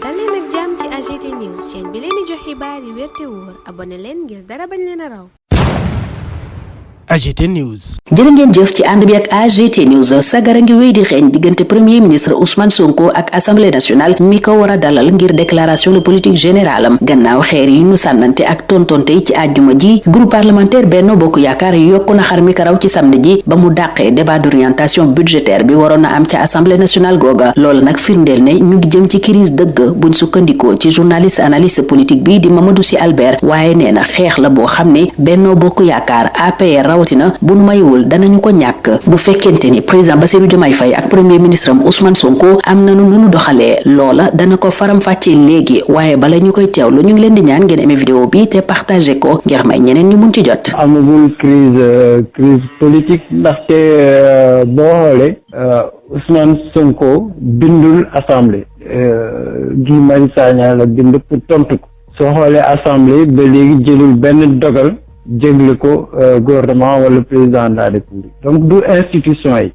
dal leen ak jàmm ci AGT News chaîne bi leen di jox xibaar yi wér te wóor abonné leen ngir dara bañ leen a raw. AGT News. jërë ngeen jëf ci ànd bi ak AGT News sagara ngi wéy di xeeñ diggante premier ministre Ousmane Sonko ak assemblée nationale mi ko war a dalal ngir déclaration de politique générale am gannaaw xeer yi ñu sànnante ak tontonte ci àjjuma ji groupe parlementaire Benno Bokk Yaakaar yokku na xar mi karaw ci samedi ji ba mu dàqee débat d'orientation budgétaire bi waroon na am ca assemblée nationale googa loolu nag firndeel ne ñu ngi jëm ci crise dëgg buñ sukkandikoo ci journaliste analyste politique bi di Mamadou Sy Albert waaye nee na xeex la boo xam ne Benno Bokk Yaakaar APR rawatina bu nu mayewul danañu ko ñàkk bu fekkente ni président Bassirou Diomaye Faye ak premier ministre am Ousmane Sonko am nañu nu nu doxalee loola dana ko faram-fàccee léegi waaye bala ñu koy teewlu ñu ngi leen di ñaan ngeen aimé vidéo bi te partagé ko ngir may ñeneen ñu mun ci jot. amagul crise politique ndaxte boo xoolee Ousmane Sonko bindul assemblée Guy Marius Sagna la bind pour tontu ko soo xoolee assemblée ba léegi jëlul benn dogal jégle ko gouvernement wala président de la république donc du institution yi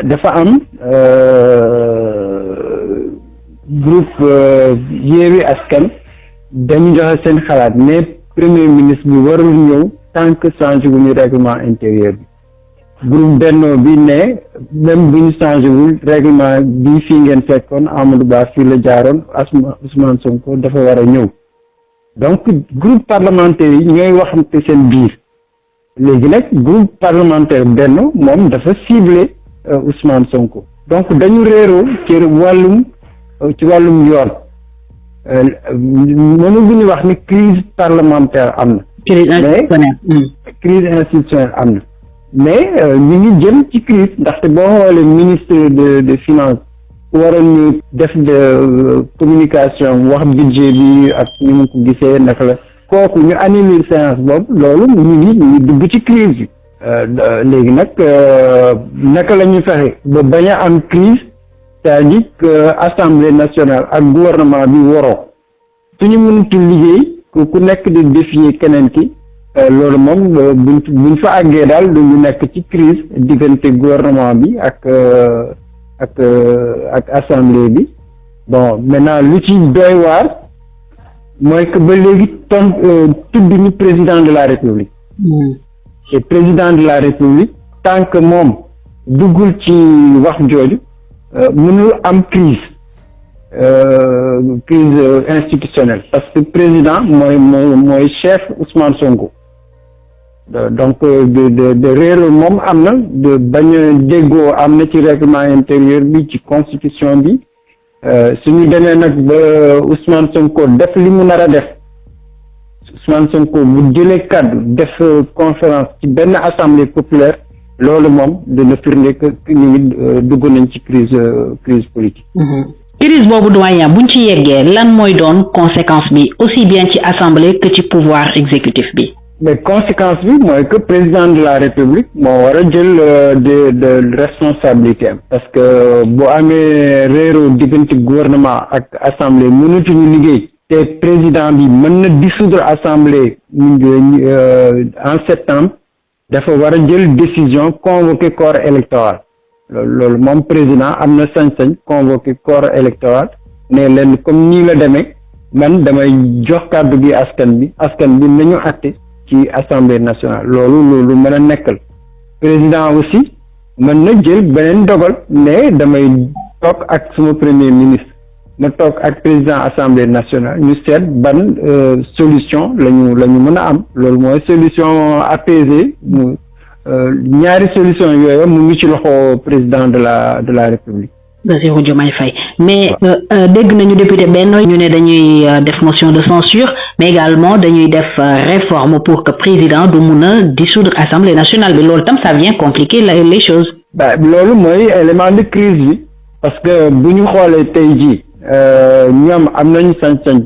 dafa am groupe Yewwi Askan dañu joxe seen xalaat ne premier ministre bi warul ñëw tant que changé wu ñu règlement intérieur bi groupe Benno bi ne même bu ñu changé wul règlement bi fii ngeen fekkoon Amadou Ba fii la jaaroon Ousmane Sonko dafa war a ñëw donc groupe parlementaire yi ñooy waxante seen biir léegi nag groupe parlementaire Benno moom dafa ciblé Ousmane Sonko donc dañu réeroo ci wàllum yoon mënu bu ñu wax ni crise parlementaire am na mais crise institutionnelle am na mais ñu ngi jëm ci crise ndaxte boo xoolee ministre de finance waroon ñu def de communication wax budget bi ak ni mu ko gisee naka la kooku ñu annuler séance boobu loolu ñu ngi dugg ci crise bi léegi nag naka la ñu fexe ba bañ a am crise c'est-à-dire que assemblée nationale ak gouvernement bi waroo suñu mënutul liggéey ku nekk di défier keneen ki loolu moom buñ fa àggee daal du ñu nekk ci crise diggante gouvernement bi ak assemblée bi bon maintenant lu ci doy waar mooy que ba léegi tudd ñu président de la république et président de la république tant que moom duggul ci wax jooju mënul am crise institutionnelle parce que président mooy chef Ousmane Sonko donc de réero moom am na de bañ a déggoo am na ci règlement intérieur bi ci constitution bi suñu demee nag ba Ousmane Sonko def li mu nar a def Ousmane Sonko bu jëlee kàddu def conférence ci benn assemblée populaire loolu moom dina firnde que ñu ngi dugg nañ ci crise politique. crise boobu doyen buñ ci yeggee lan mooy doon conséquence bi aussi bien ci assemblée que ci pouvoir exécutif bi. mais conséquence bi mooy que président de la république moo war a jël de responsabilité am parce que boo amee réeroo diggante gouvernement ak assemblée mënatuñu liggéey te président bi mën na dissoudre assemblée en septembre dafa war a jël décision convoquer corps électoral loolu moom président am na sañ-sañ convoquer corps électoral ne leen comme nii la demee man damay jox kàddu gi askan bi nañu àtte ci assemblée nationale loolu mën a nekkal président aussi mën na jël beneen dogal ne damay toog ak suma premier ministre ma toog ak président assemblée nationale ñu seet ban solution la ñu mën a am loolu mooy solution apaisée ñaari solution yooyu mu ngi ci loxo président de la république. Bassirou Diomaye Faye mais dégg nañu député benn ñu ne dañuy def motion de censure mais également dañuy def réforme pour que président du mun a dissoudre assemblée nationale bi loolu tam ça vient compliquer les choses. loolu mooy élément de crise bi parce que bu ñu xoolee tey jii ñoom am nañu sañ-sañ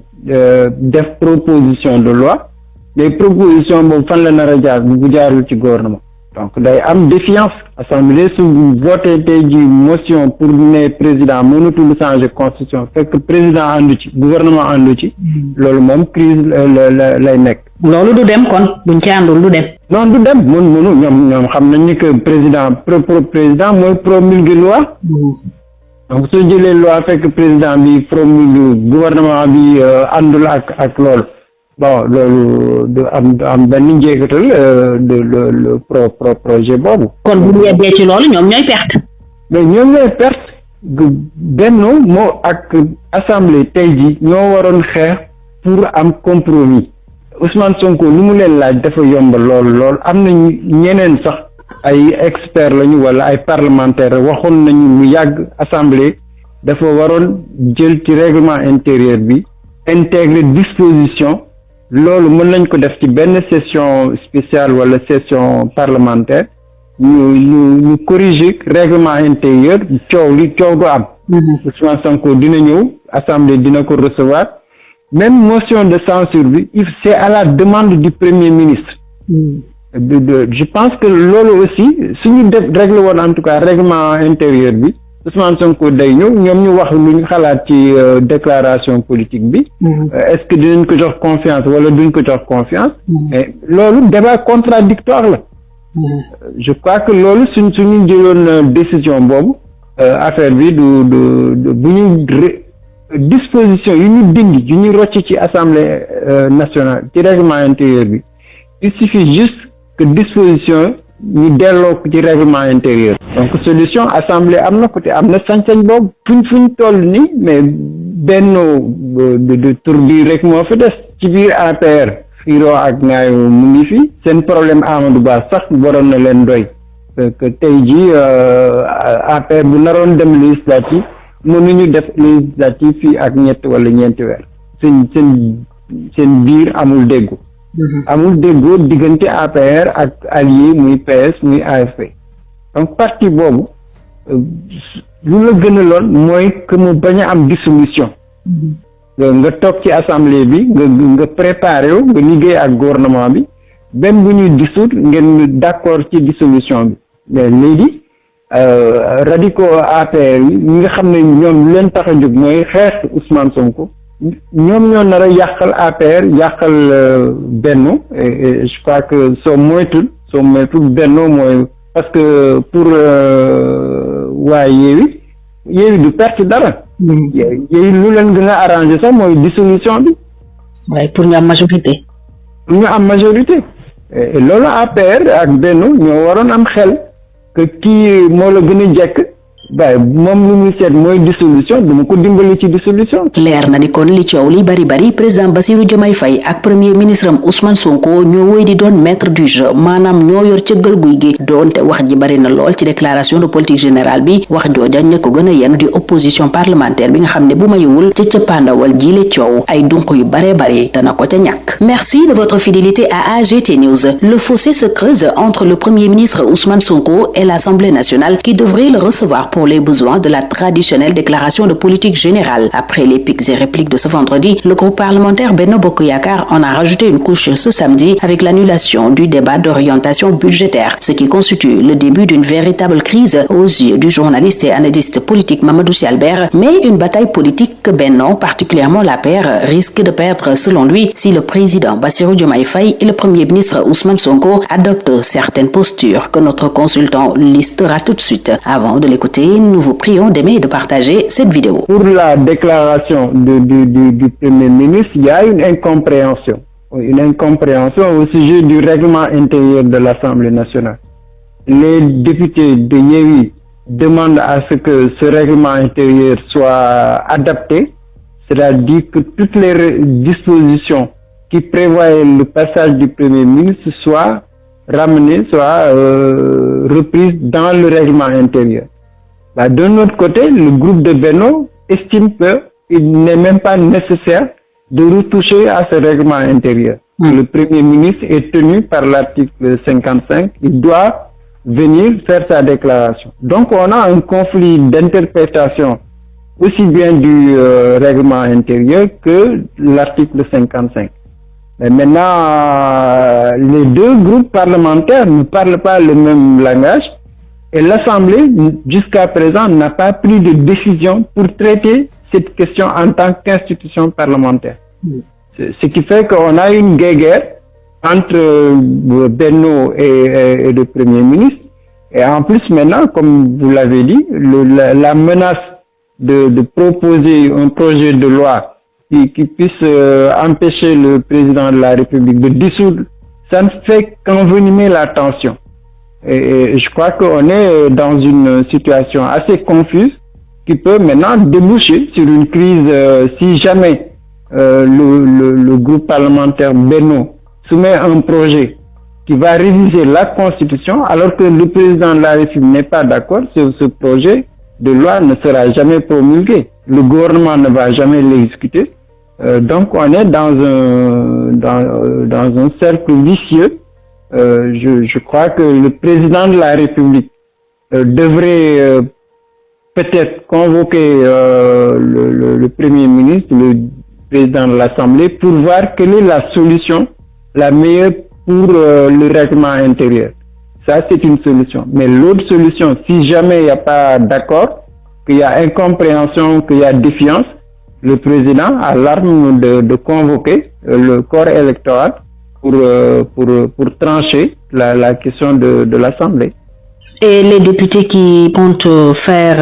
def proposition de loi mais proposition boobu fan la nar a jaar bu jaarul ci gouvernement donc day am défiance assemblée su voté tey ji motion pour ne président mënatul changer constitution fekk président àndu ci gouvernement àndu ci loolu moom crise lay nekk. loolu du dem kon buñ ci àndul du dem. non du dem ñoom xam nañ ni que président mooy promulguer loi donc soo jëlee loi fekk président bi promulgue gouvernement bi àndul ak loolu bon loolu du am benn njeexital de le projet boobu. kon bu ñu yeggee ci loolu ñoom ñooy perte. mais ñoom ñooy perte Benno moo ak assemblée tey ji ñoo waroon xeex pour am compromis Ousmane Sonko lu mu leen laaj dafa yomb lool am na ñeneen sax ay experts lañu wala ay parlementaires waxoon nañu lu yàgg assemblée dafa waroon jël ci règlement intérieur bi intégrer disposition loolu mën nañ ko def ci benn session spéciale wala session parlementaire ñu corriger règlement intérieur coow du am. Ousmane Sonko dina ñëw assemblée dina ko recevoir même motion de censure bi c'est à la demande du premier ministre. Je pense que loolu aussi suñu def règle woon en tout cas règlement intérieur bi Ousmane Sonko day ñëw ñoom ñu wax lu ñu xalaat ci déclaration politique bi. Est-ce que dinañ ko jox confiance wala duñ ko jox confiance. mais loolu débat contradictoire la. Je crois que loolu suñu jëloon décision boobu affaire bi du bu ñu disposition yu ñu dindi yu ñu rocc ci assemblée nationale ci règlement intérieur bi il suffit juste que disposition ñu delloo ko ci règlement intérieur donc solution assemblée am na ko te am na sañ-sañ boobu fuñ toll nii mais benn de tur bi rek moo fi des ci biir APR xiiroo ak ngaayo mu ngi fi seen problème Amadou Ba sax waroon na leen doy que tey ji APR bu naroon dem législative mënuñu def législative fii ak ñett wala ñeenti weer seen biir amul déggoo diggante APR ak allié muy PS muy AFP donc parti boobu lu la gënaloon mooy que mu bañ a am dissolution nga toog ci assemblée bi nga préparé wu nga liggéey ak gouvernement bi même bu ñuy dissoudre ngeen d'accord ci dissolution bi mais léegi radicaux APR yi ñi nga xam ne ñoom lu leen tax a jóg mooy xeex Ousmane Sonko ñoom ñoo nar a yàqal APR yàqal Benno et je crois que soo moytul Benno mooy parce que pour waa Yewwi du perte dara. Yewwi lu leen gën a arrangé sax mooy dissolution bi. waaye pour ñu am majorité. Loolu APR ak Benno ñoo waroon am xel que kii moo la gën a jekk waaye moom lu muy seet mooy dissolution duma ko dimbali ci dissolution. leer na ni kon li coow li bari président Bassirou Diomaye Faye ak premier ministre am Ousmane Sonko ñoo woy di doon maître du jeu maanaam ñoo yor cëggal guy gi doonte wax ji bari na lool ci déclaration de politique générale bi wax jooja ña ko gën a yenn di opposition parlementaire bi nga xam ne bu mayuwul ca cëppaandawal jiile coow ay dunq yu bare dana ko ca ñàkk. Merci de votre fidélité à AGT News. Le fossé se creuse entre le premier ministre Ousmane Sonko et l'Assemblée nationale qui devrait le recevoir pour les besoins de la traditionnelle déclaration de politique générale. Après les pics et répliques de ce vendredi, le groupe parlementaire Benno Bokk Yakaar en a rajouté une couche ce samedi avec l'annulation du débat d'orientation budgétaire, ce qui constitue le début d'une véritable crise aux yeux du journaliste et analyste politique Mamadou Sy Albert, mais une bataille politique que Benno, particulièrement l'APR, risque de perdre selon lui si le président Bassirou Diomaye Faye et le premier ministre Ousmane Sonko adoptent certaines postures que notre consultant listera tout de suite. Avant de l'écouter, nous vous prions d'aimer et de partager cette vidéo. Pour la déclaration du Premier ministre, il y a une incompréhension au sujet du règlement intérieur de l'Assemblée nationale. Les députés de Yewwi demandent à ce que ce règlement intérieur soit adapté, c'est-à-dire que toutes les dispositions qui prévoyaient le passage du Premier ministre soient ramenées, soient reprises dans le règlement intérieur. D'un autre côté, le groupe de Benno estime qu'il n'est même pas nécessaire de retoucher à ce règlement intérieur. Le Premier ministre est tenu par l'article 55, il doit venir faire sa déclaration. Donc on a un conflit d'interprétation aussi bien du règlement intérieur que l'article 55. Mais maintenant, les deux groupes parlementaires ne parlent pas le même langage. Et l'Assemblée, jusqu'à présent, n'a pas pris de décision pour traiter cette question en tant qu'institution parlementaire. Ce qui fait qu'on a une guerre entre Benno et le Premier ministre. Et en plus, maintenant, comme vous l'avez dit, la menace de proposer un projet de loi qui puisse empêcher le président de la République de dissoudre, ça ne fait qu'envenimer la tension. Et je crois qu'on est dans une situation assez confuse qui peut maintenant déboucher sur une crise si jamais le groupe parlementaire Benno soumet un projet qui va réviser la Constitution alors que le président de la République n'est pas d'accord sur ce projet de loi ne sera jamais promulgué. Le gouvernement ne va jamais l'exécuter. Donc on est dans un cercle vicieux. Je crois que le président de la République devrait peut-être convoquer le Premier ministre, le président de l'Assemblée, pour voir quelle est la solution la meilleure pour le règlement intérieur. Ça, c'est une solution. Mais l'autre solution, si jamais il n'y a pas d'accord, qu'il y a incompréhension, qu'il y a défiance, le président a l'arme de convoquer le corps électoral pour trancher la question de l'Assemblée. Et les députés qui comptent faire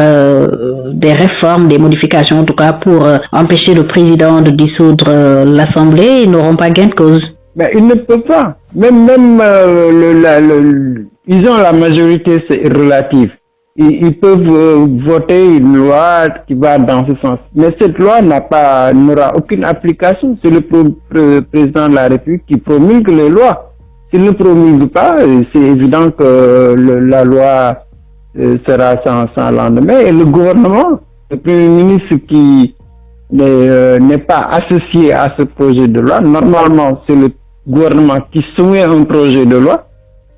des réformes, des modifications en tout cas pour empêcher le président de dissoudre l'Assemblée, ils n'auront pas gain de cause. Mais ils ne peuvent pas. Même ils ont la majorité relative. Ils peuvent voter une loi qui va dans ce sens. Mais cette loi n'aura aucune application. C'est le président de la République qui promulgue les lois. S'il ne promulgue pas, c'est évident que la loi sera sans lendemain. Et le gouvernement, le Premier ministre qui n'est pas associé à ce projet de loi, normalement c'est le gouvernement qui soumet un projet de loi.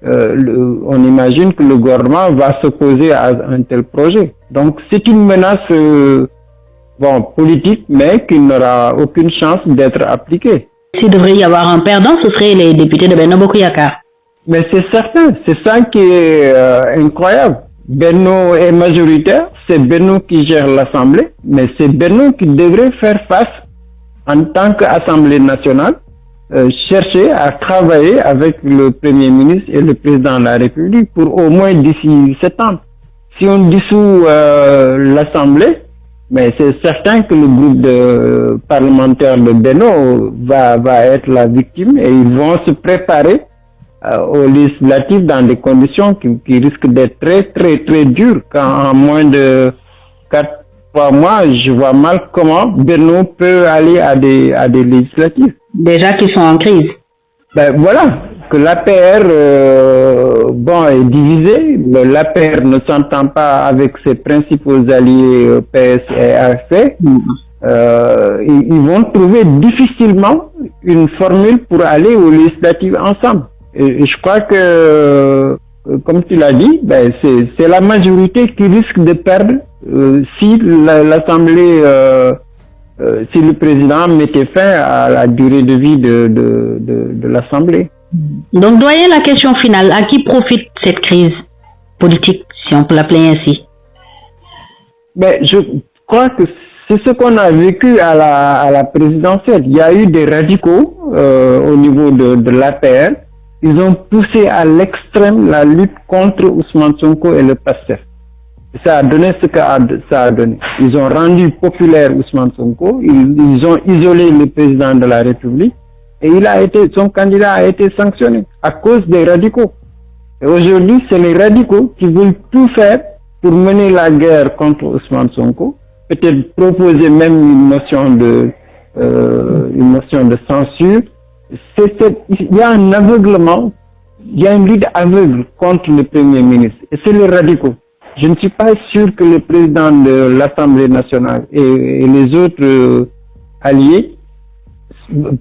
On imagine que le gouvernement va s'opposer à un tel projet. Donc c'est une menace politique, mais qui n'aura aucune chance d'être appliquée. S'il devrait y avoir un perdant, ce seraient les députés de Benno Bokk Yakaar. Mais c'est certain, c'est ça qui est incroyable. Benno est majoritaire, c'est Benno qui gère l'Assemblée, mais c'est Benno qui devrait faire face en tant qu'Assemblée nationale, chercher à travailler avec le Premier ministre et le Président de la République pour au moins d'ici septembre. Si on dissout l'Assemblée, mais c'est certain que le groupe parlementaire de Benno va être la victime et ils vont se préparer aux législatives dans des conditions qui risquent d'être très très très dures. Quand en moins de 3 mois, je vois mal comment Benno peut aller à des législatives. Déjà qu'ils sont en crise. Ben voilà, que l'APR est divisé. L'APR ne s'entend pas avec ses principaux alliés PS et AFP. Ils vont trouver difficilement une formule pour aller aux législatives ensemble. Et je crois que, comme tu l'as dit, c'est la majorité qui risque de perdre si l'Assemblée, si le président mettait fin à la durée de vie de l'Assemblée. Donc, doyen, la question finale, à qui profite cette crise politique, si on peut l'appeler ainsi? Mais je crois que c'est ce qu'on a vécu à la présidentielle. Il y a eu des radicaux au niveau de l'APR. Ils ont poussé à l'extrême la lutte contre Ousmane Sonko et le PASTEF. Ça a donné ce que ça a donné. Ils ont rendu populaire Ousmane Sonko, ils ont isolé le président de la République et son candidat a été sanctionné à cause des radicaux. Et aujourd'hui, c'est les radicaux qui veulent tout faire pour mener la guerre contre Ousmane Sonko, peut-être proposer même une motion de censure. Il y a un aveuglement, il y a une lutte aveugle contre le Premier ministre et c'est les radicaux. Je ne suis pas sûr que le président de l'Assemblée nationale et les autres alliés,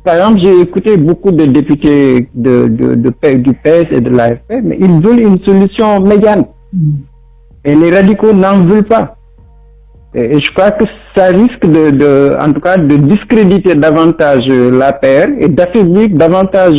par exemple, j'ai écouté beaucoup de députés du PS et de l'AFP, mais ils veulent une solution médiane. Et les radicaux n'en veulent pas. Et je crois que ça risque en tout cas, de discréditer davantage l'APR et d'affaiblir davantage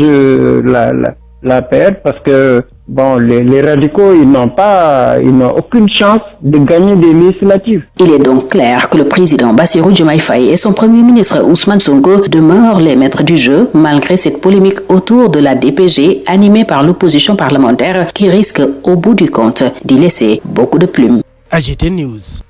l'APR parce que les radicaux, ils n'ont aucune chance de gagner des législatives. Il est donc clair que le président Bassirou Diomaye Faye et son premier ministre Ousmane Sonko demeurent les maîtres du jeu malgré cette polémique autour de la DPG animée par l'opposition parlementaire qui risque au bout du compte d'y laisser beaucoup de plumes. AGT News.